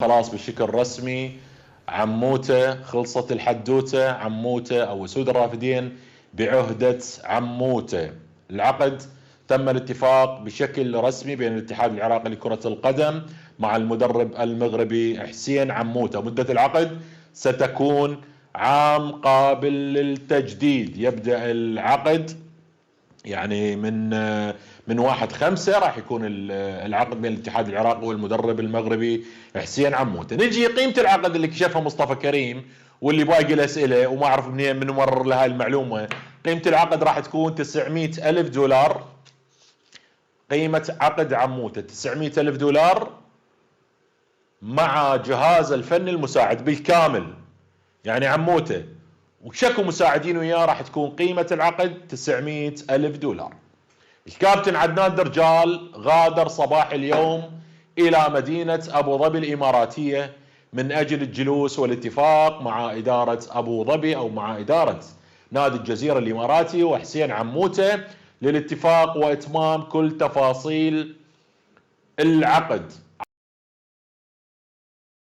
خلاص بشكل رسمي عموته خلصت الحدوته. عموته او اسود الرافدين بعهدة عموته. العقد تم الاتفاق بشكل رسمي بين الاتحاد العراقي لكرة القدم مع المدرب المغربي حسين عموته. مدة العقد ستكون عام قابل للتجديد. يبدأ العقد يعني من 1/5 راح يكون العقد بين الاتحاد العراقي والمدرب المغربي حسين عموته. نجي قيمة العقد اللي كشفها مصطفى كريم واللي باقي الأسئلة وما أعرف من ممرر لهاي المعلومة. قيمة العقد راح تكون 900 ألف دولار. قيمة عقد عموته 900 ألف دولار مع جهاز الفني المساعد بالكامل. يعني عموته وشكو مساعدين وياه راح تكون قيمة العقد 900 ألف دولار. الكابتن عدنان درجال غادر صباح اليوم إلى مدينة أبو ظبي الإماراتية من أجل الجلوس والاتفاق مع إدارة أبو ظبي أو مع إدارة نادي الجزيرة الإماراتي وحسين عموته للاتفاق وإتمام كل تفاصيل العقد.